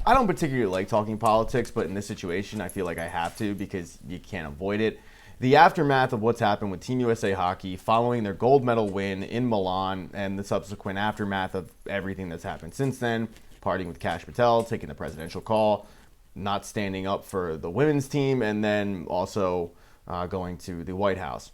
I don't particularly like talking politics, but in this situation, I feel like I have to because you can't avoid it. The aftermath of what's happened with Team USA Hockey following their gold medal win in Milan and the subsequent aftermath of everything that's happened since then, partying with Kash Patel, taking the presidential call, not standing up for the women's team, and then also going to the White House.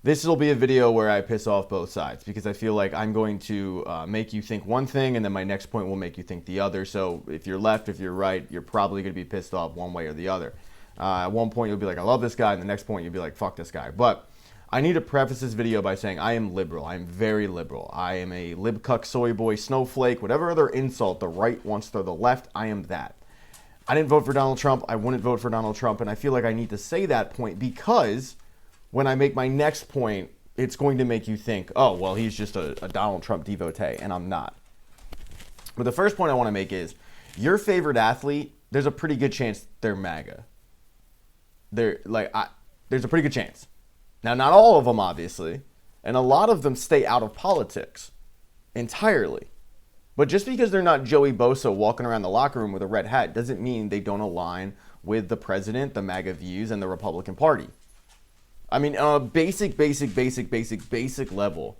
This will be a video where I piss off both sides because I feel like I'm going to make you think one thing and then my next point will make you think the other. So if you're left, if you're right, you're probably going to be pissed off one way or the other. At one point you'll be like, I love this guy, and the next point you'll be like, fuck this guy. But I need to preface this video by saying I am liberal. I am very liberal. I am a libcuck, soy boy, snowflake, whatever other insult the right wants to the left, I am that. I didn't vote for Donald Trump. I wouldn't vote for Donald Trump, and I feel like I need to say that point because when I make my next point, it's going to make you think, oh, well, he's just a Donald Trump devotee, and I'm not. But the first point I want to make is your favorite athlete, there's a pretty good chance they're MAGA. There's a pretty good chance. Now, not all of them, obviously, and a lot of them stay out of politics entirely. But just because they're not Joey Bosa walking around the locker room with a red hat doesn't mean they don't align with the president, the MAGA views, and the Republican Party. I mean, on a basic level,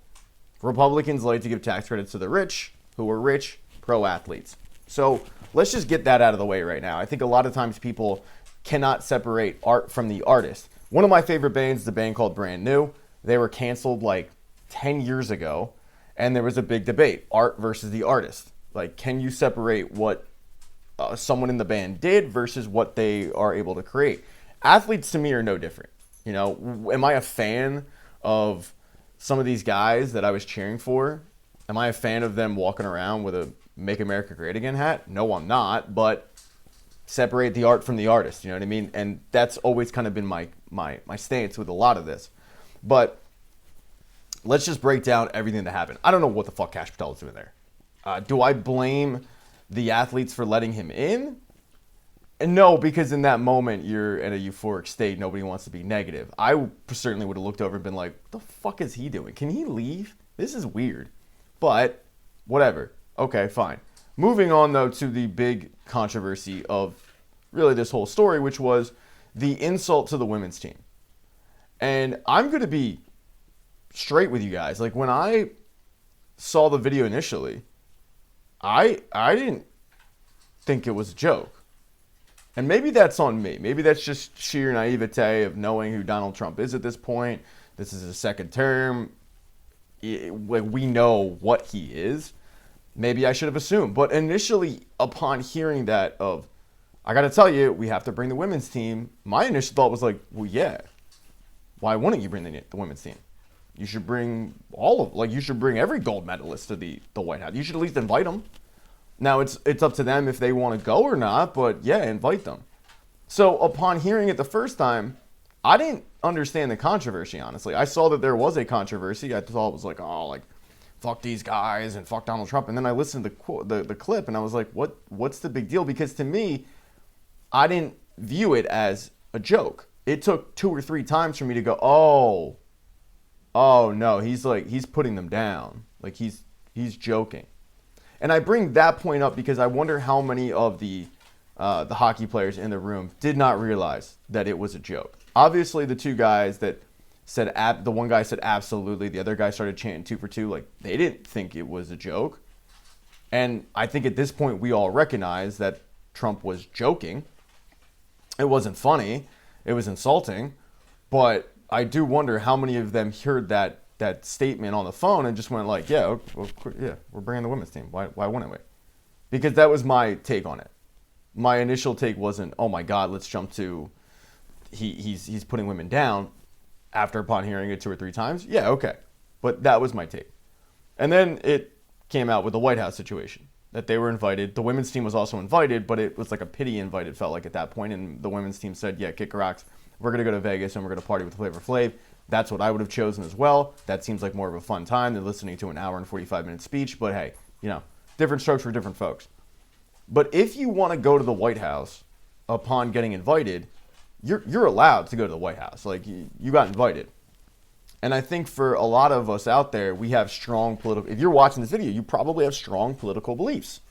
Republicans like to give tax credits to the rich, who are rich, pro athletes. So let's just get that out of the way right now. I think a lot of times people cannot separate art from the artist. One of my favorite bands is a band called Brand New. They were canceled like 10 years ago, and there was a big debate, art versus the artist. Like, can you separate what someone in the band did versus what they are able to create? Athletes to me are no different. You know, am I a fan of some of these guys that I was cheering for? Am I a fan of them walking around with a Make America Great Again hat? No, I'm not, but separate the art from the artist, you know what I mean? And that's always kind of been my stance with a lot of this. But let's just break down everything that happened. I don't know what the fuck Kash Patel is doing there. Do I blame the athletes for letting him in? And no, because in that moment, you're in a euphoric state. Nobody wants to be negative. I certainly would have looked over and been like, what the fuck is he doing? Can he leave? This is weird. But whatever. Okay, fine. Moving on, though, to the big controversy of really this whole story, which was the insult to the women's team. And I'm going to be straight with you guys. Like, when I saw the video initially, I didn't think it was a joke. And maybe that's on me. Maybe that's just sheer naivete of knowing who Donald Trump is at this point. This is his second term. We know what he is. Maybe I should have assumed. But initially, upon hearing that I got to tell you, we have to bring the women's team, my initial thought was like, well, yeah. Why wouldn't you bring the women's team? You should bring you should bring every gold medalist to the White House. You should at least invite them. Now, it's up to them if they want to go or not, but yeah, invite them. So upon hearing it the first time, I didn't understand the controversy, honestly. I saw that there was a controversy. I thought it was like, oh, like, fuck these guys and fuck Donald Trump. And then I listened to the clip and I was like, what's the big deal? Because to me, I didn't view it as a joke. It took 2 or 3 times for me to go, oh no, he's putting them down. Like he's joking. And I bring that point up because I wonder how many of the hockey players in the room did not realize that it was a joke. Obviously, the two guys that said, the one guy said absolutely, the other guy started chanting 2 for 2, like they didn't think it was a joke. And I think at this point we all recognize that Trump was joking. It wasn't funny. It was insulting. But I do wonder how many of them heard that statement on the phone and just went like, yeah, we're bringing the women's team. Why wouldn't we? Because that was my take on it. My initial take wasn't, oh my God, let's jump to he's putting women down. After upon hearing it 2 or 3 times, yeah, okay. But that was my take. And then it came out with the White House situation, that they were invited. The women's team was also invited, but it was like a pity invite, it felt like at that point. And the women's team said, yeah, kick rocks. We're going to go to Vegas and we're going to party with Flavor Flav. That's what I would have chosen as well. That seems like more of a fun time than listening to an hour and 45-minute speech. But hey, different strokes for different folks. But if you want to go to the White House upon getting invited, you're allowed to go to the White House. Like, you got invited. And I think for a lot of us out there, we have strong political... If you're watching this video, you probably have strong political beliefs.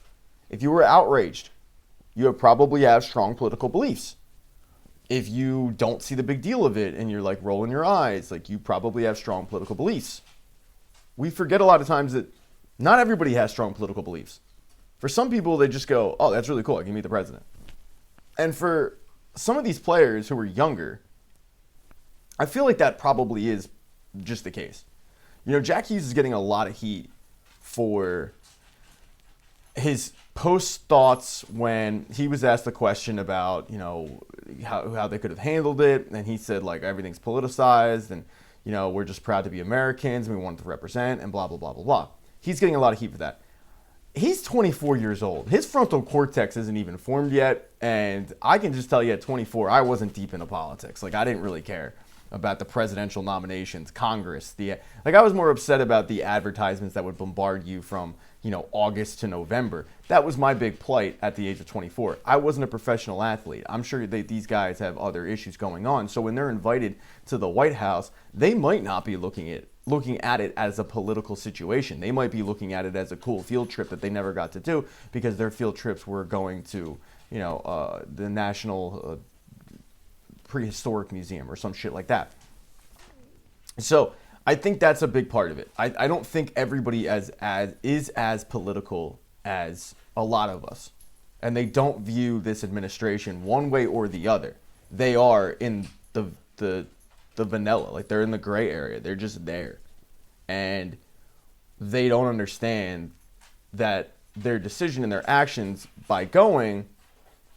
If you were outraged you probably have strong political beliefs. If you don't see the big deal of it and you're like rolling your eyes, like you probably have strong political beliefs. We forget a lot of times that not everybody has strong political beliefs. For some people, they just go, oh, that's really cool, I can meet the president. And for some of these players who are younger, I feel like that probably is just the case. You know, Jack Hughes is getting a lot of heat for his post thoughts when he was asked the question about, you know, how they could have handled it. And he said, like, everything's politicized and, you know, we're just proud to be Americans and we want to represent and blah, blah, blah, blah, blah. He's getting a lot of heat for that. He's 24 years old. His frontal cortex isn't even formed yet. And I can just tell you at 24, I wasn't deep into politics. Like, I didn't really care about the presidential nominations, Congress. I was more upset about the advertisements that would bombard you from, you know, August to November. That was my big plight at the age of 24. I wasn't a professional athlete. I'm sure these guys have other issues going on. So when they're invited to the White House, they might not be looking at it as a political situation. They might be looking at it as a cool field trip that they never got to do because their field trips were going to, you know, the National Prehistoric Museum or some shit like that. So I think that's a big part of it. I don't think everybody is as political as a lot of us. And they don't view this administration one way or the other. They are in the vanilla. Like, they're in the gray area. They're just there. And they don't understand that their decision and their actions by going,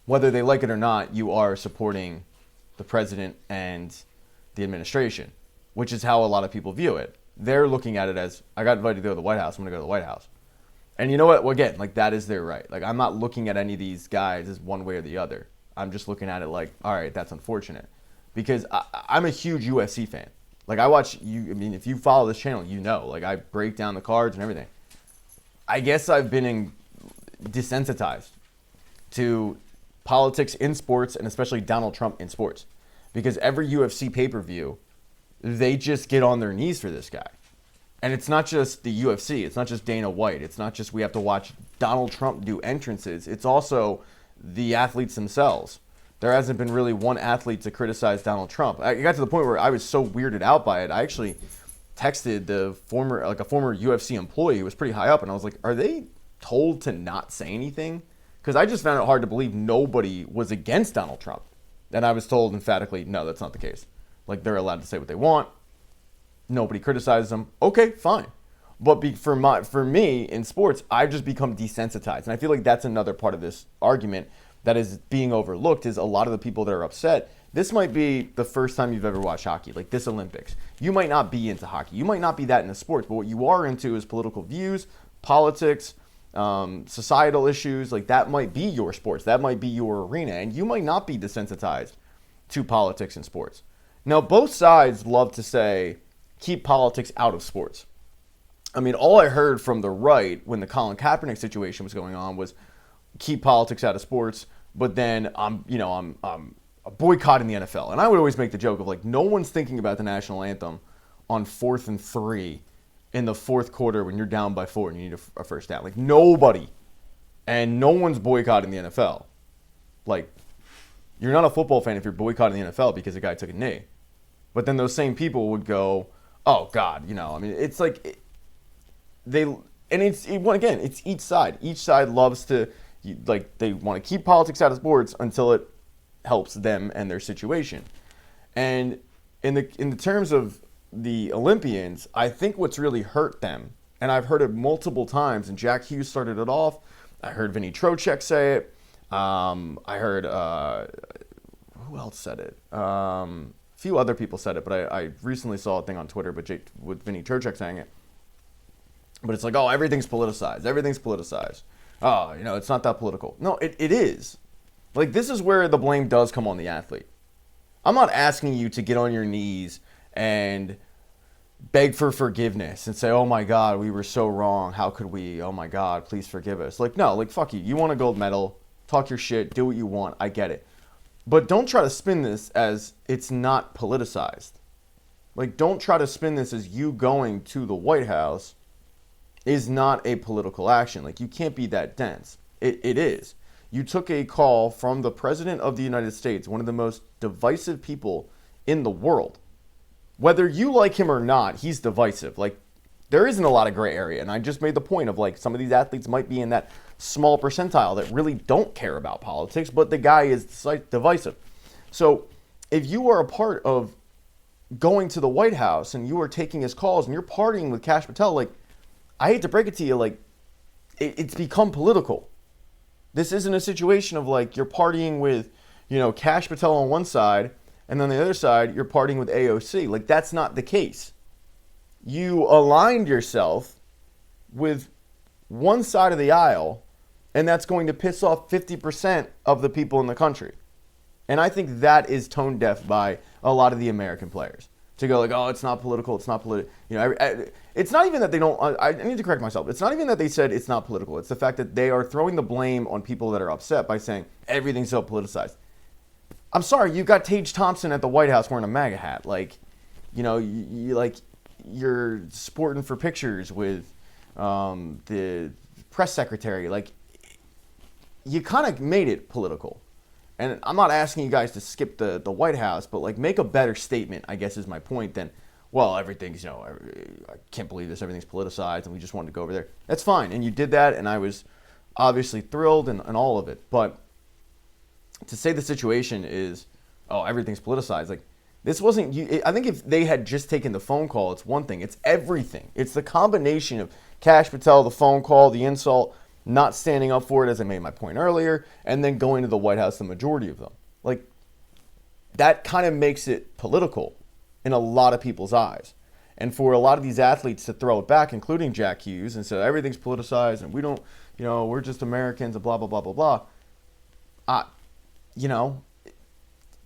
whether they like it or not, you are supporting the president and the administration, which is how a lot of people view it. They're looking at it as, I got invited to go to the White House, I'm going to go to the White House. And you know what? Well, again, like, that is their right. Like, I'm not looking at any of these guys as one way or the other. I'm just looking at it like, all right, that's unfortunate. Because I'm a huge UFC fan. Like, I watch you. I mean, if you follow this channel, you know. Like, I break down the cards and everything. I guess I've been desensitized to politics in sports, and especially Donald Trump in sports. Because every UFC pay-per-view, they just get on their knees for this guy. And it's not just the UFC. It's not just Dana White. It's not just we have to watch Donald Trump do entrances. It's also the athletes themselves. There hasn't been really one athlete to criticize Donald Trump. I got to the point where I was so weirded out by it. I actually texted a former UFC employee who was pretty high up, and I was like, are they told to not say anything? Because I just found it hard to believe nobody was against Donald Trump. And I was told emphatically, no, that's not the case. Like, they're allowed to say what they want. Nobody criticizes them. Okay, fine. But for me, in sports, I've just become desensitized. And I feel like that's another part of this argument that is being overlooked, is a lot of the people that are upset. This might be the first time you've ever watched hockey, like this Olympics. You might not be into hockey. You might not be that into sports, but what you are into is political views, politics, societal issues. Like, that might be your sports. That might be your arena. And you might not be desensitized to politics and sports. Now, both sides love to say, keep politics out of sports. I mean, all I heard from the right when the Colin Kaepernick situation was going on was keep politics out of sports, but then I'm boycotting the NFL. And I would always make the joke of, like, no one's thinking about the national anthem on 4th and 3 in the fourth quarter when you're down by 4 and you need a first down. Like, nobody. And no one's boycotting the NFL. Like, you're not a football fan if you're boycotting the NFL because a guy took a knee. But then those same people would go, oh, God, you know, I mean, it's like it's each side. Each side loves to, like, they want to keep politics out of sports until it helps them and their situation. And in the terms of the Olympians, I think what's really hurt them, and I've heard it multiple times, and Jack Hughes started it off. I heard Vinny Trocheck say it. I heard, who else said it? A few other people said it, but I recently saw a thing on Twitter with Vinny Trocheck saying it. But it's like, oh, everything's politicized. Everything's politicized. Oh, you know, it's not that political. No, it is. Like, this is where the blame does come on the athlete. I'm not asking you to get on your knees and beg for forgiveness and say, oh my God, we were so wrong. How could we? Oh my God, please forgive us. Like, no, like, fuck you. You want a gold medal, talk your shit, do what you want. I get it. But don't try to spin this as it's not politicized. Like, don't try to spin this as you going to the White House is not a political action. Like, you can't be that dense. It is. You took a call from the President of the United States, one of the most divisive people in the world. Whether you like him or not, he's divisive. Like, there isn't a lot of gray area. And I just made the point of, like, some of these athletes might be in that small percentile that really don't care about politics, but the guy is divisive. So if you are a part of going to the White House and you are taking his calls and you're partying with Kash Patel, like, I hate to break it to you, like, it's become political. This isn't a situation of, like, you're partying with, Kash Patel on one side, and on the other side, you're partying with AOC. Like, that's not the case. You aligned yourself with one side of the aisle, and that's going to piss off 50% of the people in the country. And I think that is tone deaf by a lot of the American players. To go like, oh, it's not political, it's not political. It's not even that they don't, I need to correct myself. It's not even that they said it's not political. It's the fact that they are throwing the blame on people that are upset by saying everything's so politicized. I'm sorry, you got Tage Thompson at the White House wearing a MAGA hat. Like, you're sporting for pictures with the press secretary. Like, you kind of made it political. And I'm not asking you guys to skip the White House, but, like, make a better statement, I guess is my point, than, well, everything's, I can't believe this, everything's politicized, and we just wanted to go over there. That's fine, and you did that, and I was obviously thrilled and all of it. But to say the situation is, oh, everything's politicized, like, this wasn't, I think if they had just taken the phone call, it's one thing. It's everything. It's the combination of Kash Patel, the phone call, the insult, not standing up for it, as I made my point earlier, and then going to the White House, the majority of them. Like, that kind of makes it political in a lot of people's eyes. And for a lot of these athletes to throw it back, including Jack Hughes, and say everything's politicized and we don't, we're just Americans and blah, blah, blah, blah, blah.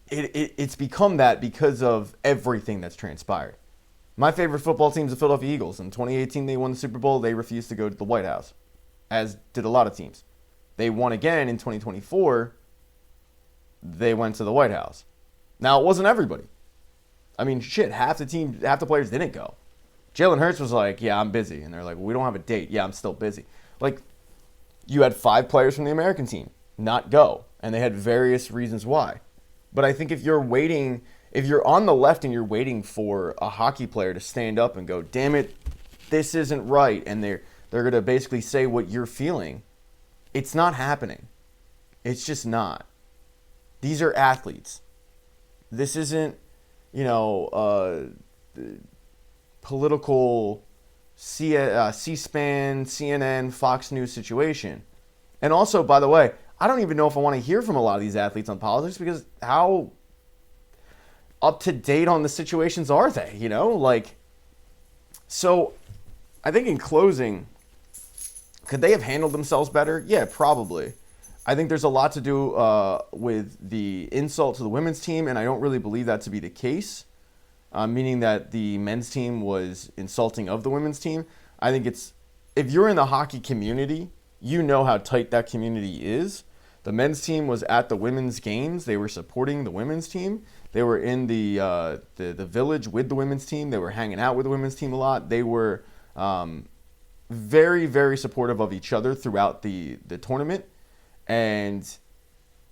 It's become that because of everything that's transpired. My favorite football team is the Philadelphia Eagles. In 2018, they won the Super Bowl. They refused to go to the White House, as did a lot of teams. They won again in 2024. They went to the White House. Now, it wasn't everybody. I mean, shit, half the players didn't go. Jalen Hurts was like, yeah, I'm busy. And they're like, well, we don't have a date. Yeah, I'm still busy. Like, you had 5 players from the American team not go. And they had various reasons why. But I think if you're on the left and you're waiting for a hockey player to stand up and go, damn it, this isn't right, and they're going to basically say what you're feeling, it's not happening. It's just not. These are athletes. This isn't, political C-SPAN, CNN, Fox News situation. And also, by the way, I don't even know if I want to hear from a lot of these athletes on politics, because how up to date on the situations are they, So I think in closing, could they have handled themselves better? Yeah, probably. I think there's a lot to do with the insult to the women's team, and I don't really believe that to be the case, meaning that the men's team was insulting of the women's team. I think if you're in the hockey community, you know how tight that community is. The men's team was at the women's games. They were supporting the women's team. They were in the village with the women's team. They were hanging out with the women's team a lot. They were very, very supportive of each other throughout the tournament. And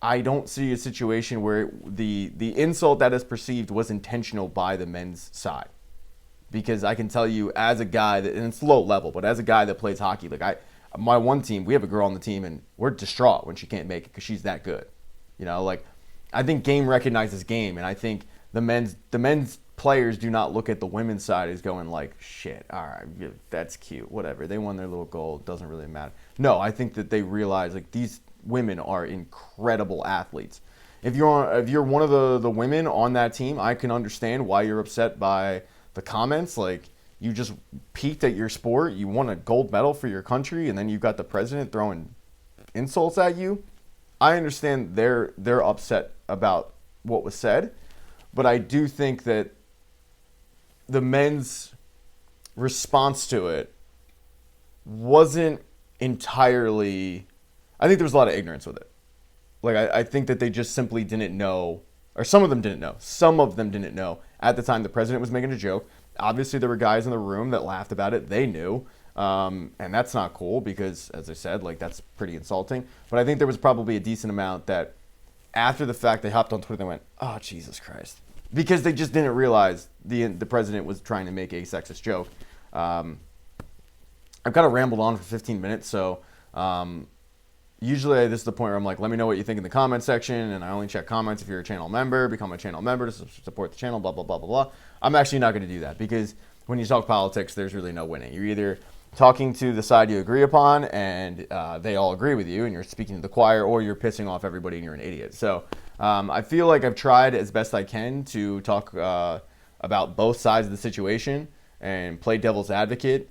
I don't see a situation where the insult that is perceived was intentional by the men's side. Because I can tell you, as a guy that, and it's low level, but as a guy that plays hockey, like my one team, we have a girl on the team, and we're distraught when she can't make it because she's that good. I think game recognizes game, and I think the men's players do not look at the women's side as going like, shit, all right, that's cute, whatever. They won their little goal, it doesn't really matter. No, I think that they realize like these women are incredible athletes. If you're one of the women on that team, I can understand why you're upset by the comments. Like, you just peaked at your sport, you won a gold medal for your country, and then you've got the president throwing insults at you. I understand they're upset about what was said, but I do think that the men's response to it wasn't entirely, I think there was a lot of ignorance with it. Like, I think that they just simply didn't know, or some of them didn't know at the time the president was making a joke. Obviously, there were guys in the room that laughed about it. They knew. And that's not cool because, as I said, like that's pretty insulting. But I think there was probably a decent amount that after the fact they hopped on Twitter and went, "Oh, Jesus Christ," because they just didn't realize the president was trying to make a sexist joke. I've kind of rambled on for 15 minutes, so usually this is the point where I'm like, let me know what you think in the comment section, and I only check comments if you're a channel member. Become a channel member to support the channel, blah, blah, blah, blah, blah. I'm actually not going to do that because when you talk politics, there's really no winning. You're either talking to the side you agree upon, and they all agree with you, and you're speaking to the choir, or you're pissing off everybody and you're an idiot. So I feel like I've tried as best I can to talk about both sides of the situation and play devil's advocate.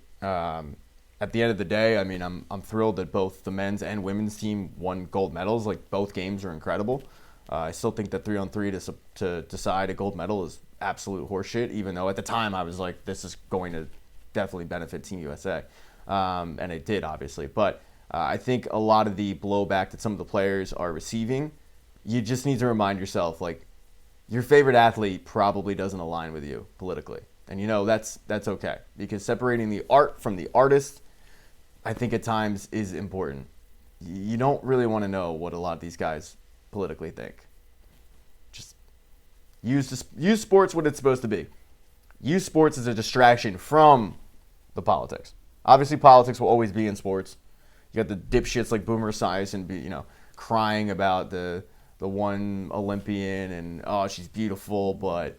At the end of the day, I mean, I'm thrilled that both the men's and women's team won gold medals. Like, both games are incredible. I still think that 3-on-3 to decide a gold medal is absolute horseshit, even though at the time I was like, this is going to definitely benefit Team USA. And it did, obviously. But I think a lot of the blowback that some of the players are receiving, you just need to remind yourself, like, your favorite athlete probably doesn't align with you politically. And, you know, that's okay. Because separating the art from the artist, I think at times is important. You don't really want to know what a lot of these guys politically think. Just use sports what it's supposed to be. Use sports as a distraction from the politics. Obviously, politics will always be in sports. You got the dipshits like Boomer Esiason, crying about the one Olympian and, oh, she's beautiful, but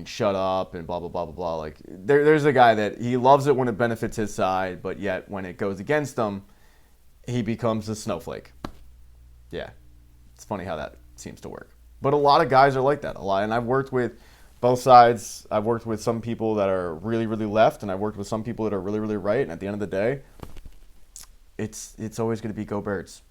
shut up and blah, blah, blah, blah, blah. Like, there's a guy that he loves it when it benefits his side, but yet when it goes against him, he becomes a snowflake. Yeah. It's funny how that seems to work. But a lot of guys are like that. And I've worked with both sides. I've worked with some people that are really, really left, and I've worked with some people that are really, really right. And at the end of the day, it's always going to be go Birds.